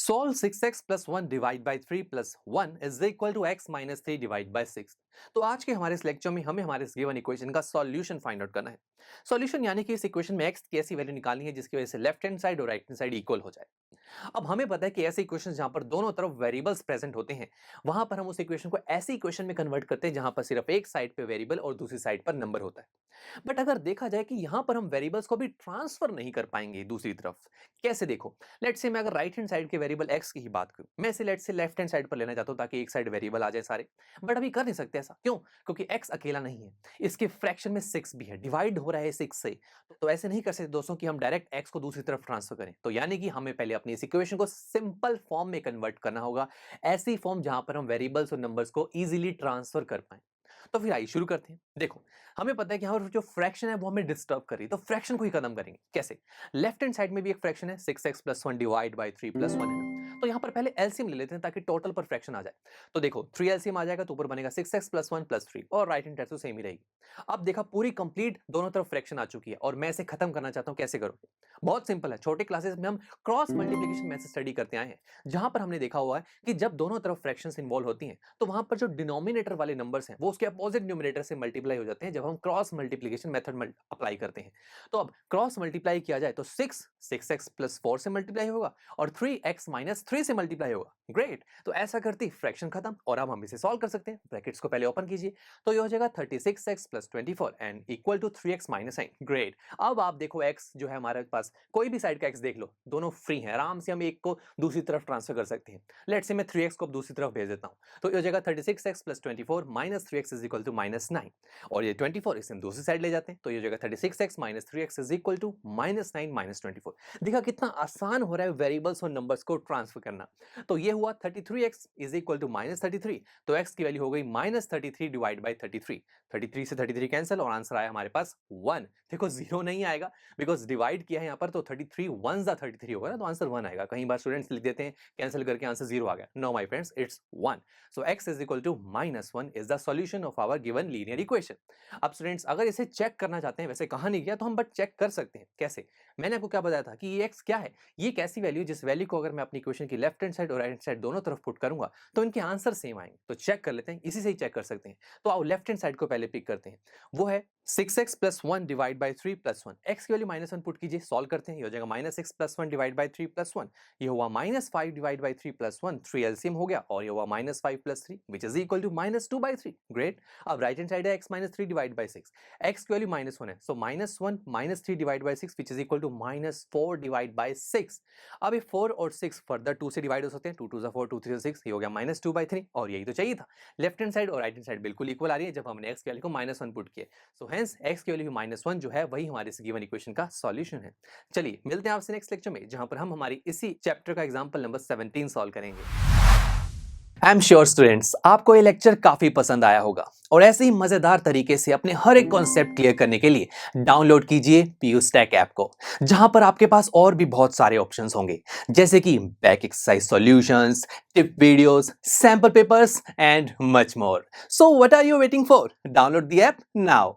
Solve 6x plus 1 divide by 3 plus 1 is equal to x minus 3 divide by 6। तो आज के हमारे इस लेक्चर में हमें हमारे इस गिवन इक्वेशन का सॉल्यूशन फाइंड आउट करना है। सॉल्यूशन यानी कि इस इक्वेशन में x की ऐसी वैल्यू निकालनी है जिसकी वजह से लेफ्ट हैंड साइड और राइट हैंड साइड इक्वल हो जाए। अब हमें पता है कि ऐसे इक्वेशन जहां पर दोनों तरफ वेरिएबल्स प्रेजेंट होते हैं, वहां पर हम उस इक्वेशन को ऐसी इक्वेशन में कन्वर्ट करते हैं जहां पर सिर्फ एक साइड पे वेरिएबल और दूसरी साइड पर नंबर होता है। बट अगर देखा जाए कि यहां पर हम वेरिएबल्स को भी ट्रांसफर नहीं कर पाएंगे दूसरी तरफ, कैसे देखो। लेट्स से मैं अगर राइट हैंड साइड के वेरिएबल x की ही बात करूं, मैं इसे let's say left hand side पर लेना चाहता हूं ताकि एक साइड वेरिएबल आ जाए सारे। बट अभी कर नहीं सकते ऐसा, क्यों? क्योंकि x अकेला नहीं है, इसके फ्रैक्शन में 6 भी है, डिवाइड हो रहा है 6 से। तो ऐसे नहीं कर सकते दोस्तों कि हम डायरेक्ट x को दूसरी तरफ ट्रांसफर करें। तो यानी कि हमें पहले अपनी इस इक्वेशन को सिंपल फॉर्म में कन्वर्ट करना होगा, ऐसी फॉर्म जहां पर हम वेरिएबल्स और नंबर्स को इजीली ट्रांसफर कर पाए। तो फिर आइए शुरू करते हैं। देखो, हमें पता है कि हमारा जो फ्रैक्शन है वो हमें डिस्टर्ब कर रही है, तो फ्रैक्शन को ही खत्म करेंगे कैसे। लेफ्ट हैंड साइड में भी एक फ्रैक्शन है 6x plus 1 divide by 3 plus 1 है ना। तो यहाँ पर पहले एलसीएम ले लेते हैं ताकि टोटल पर फ्रैक्शन आ जाए। तो देखो 3 एलसीएम आ जाएगा तो ऊपर बनेगा 6x प्लस 1 प्लस 3 और राइट हैंड साइड तो सेम ही रहेगी। अब देखा पूरी कंप्लीट दोनों तरफ फ्रैक्शन आ चुकी है और मैं इसे खत्म करना चाहता हूँ, कैसे करोगे? बहुत सिंपल है, छोटे क्लासेस में हम क्रॉस मल्टीप्लिकेशन मेथड स्टडी करते आए हैं, जहां पर हमने देखा हुआ है कि जब दोनों तरफ फ्रैक्शंस इन्वॉल्व होती हैं तो वहां पर जो डिनोमिनेटर वाले नंबर्स हैं वो उसके अपोजिट न्यूमरेटर से मल्टीप्लाई हो जाते हैं जब हम क्रॉस मल्टीप्लिकेशन मेथड अप्लाई करते हैं। तो अब क्रॉस मल्टीप्लाई किया जाए तो 6x प्लस 4 से मल्टीप्लाई होगा और 3x माइनस 3 से मल्टीप्लाई होगा। ग्रेट, तो ऐसा करते ही फ्रैक्शन खत्म और अब हम इसे सॉल्व कर सकते हैं। ब्रैकेट्स को पहले ओपन कीजिए, तो ये हो जाएगा 36x plus 24 and equal to 3x minus 9। Great, अब आप देखो x जो है हमारे पास, कोई भी साइड का x देख लो, दोनों फ्री हैं, आराम से हम एक को दूसरी तरफ ट्रांसफर कर सकते हैं। लेट्स से मैं 3x को अब दूसरी तरफ भेज देता हूं, तो ये हो जाएगा 36x plus 24 minus 3x is equal to minus 9 और ये 24 इसे हम दूसरी साइड ले जाते हैं तो ये हो जाएगा 36x minus 3x is equal to minus 9 minus 24। देखा कितना आसान हो रहा है वेरिएबल्स और नंबर्स को ट्रांसफर करना। तो ये हुआ 33x is equal to minus 33, तो x की वैल्यू हो गई माइनस 33 डिवाइड बाई 33। 33 से 33 कैंसिल और आंसर आया हमारे पास 1। देखो जीरो नहीं आएगा बिकॉज डिवाइड किया है यहाँ पर, तो 33 1 जा 33 होगा ना, तो आंसर 1 आएगा। कई बार स्टूडेंट्स लिख देते हैं कैंसिल करके आंसर 0 आ गया। No my friends, it's 1। So x is equal to minus 1 is the solution of our given linear equation. अब स्टूडेंट्स अगर इसे चेक करना चाहते हैं, वैसे कहा नहीं गया तो हम बट चेक कर सकते हैं। कैसे? मैंने आपको क्या बताया था कि ये x क्या है, ये एक ऐसी वैल्यू जिस वैल्यू को अगर मैं अपनी इक्वेशन की लेफ्ट हैंड साइड और राइट हैंड साइड दोनों तरफ पुट करूंगा तो इनके आंसर सेम आएंगे। तो चेक कर लेते हैं, इसी से ही चेक कर सकते हैं। तो आओ लेफ्ट हैंड साइड को पहले पिक करते हैं, वो है 6x plus 1 divide by 3 plus 1। x की वैल्यू माइनस 1 पुट कीजिए, सॉल्व करते हैं। ये हो जाएगा minus 6 plus 1 divide by 3 plus 1, ये हुआ minus 5 divide by 3 plus 1, 3 LCM हो गया और ये हुआ minus 5 plus 3 which is equal to minus 2 by 3। Great, अब राइट हैंड साइड है x minus 3 divide by 6, x की वैल्यू माइनस 1 है, so minus 1 minus 3 divide by 6 which is equal to minus 4 divide by 6। अब ये 4 और 6 further 2 से divide हो सकते हैं, 2 2 4 2 3 6, ये हो गया माइनस 2 बाई 3 और यही तो चाहिए था। लेफ्ट हैंड साइड और राइट हैंड साइड बिल्कुल इक्वल आ रही है जब हमने x की वैल्यू को माइनस 1 पुट किया। सो हेंस x की वैल्यू माइनस 1 जो है वही हमारे इस गिवन इक्वेशन का सॉल्यूशन है। चलिए मिलते हैं आपसे नेक्स्ट लेक्चर में, जहां पर हम हमारी इसी चैप्टर का एग्जांपल नंबर 17 सॉल्व करेंगे। आई एम श्योर स्टूडेंट्स आपको ये लेक्चर काफी पसंद आया होगा और ऐसे ही मजेदार तरीके से अपने हर एक कॉन्सेप्ट क्लियर करने के लिए डाउनलोड कीजिए पीयू स्टैक ऐप को, जहां पर आपके पास और भी बहुत सारे ऑप्शंस होंगे, जैसे कि back exercise solutions, tip videos, sample papers and much more. So what are you waiting for? Download the app now.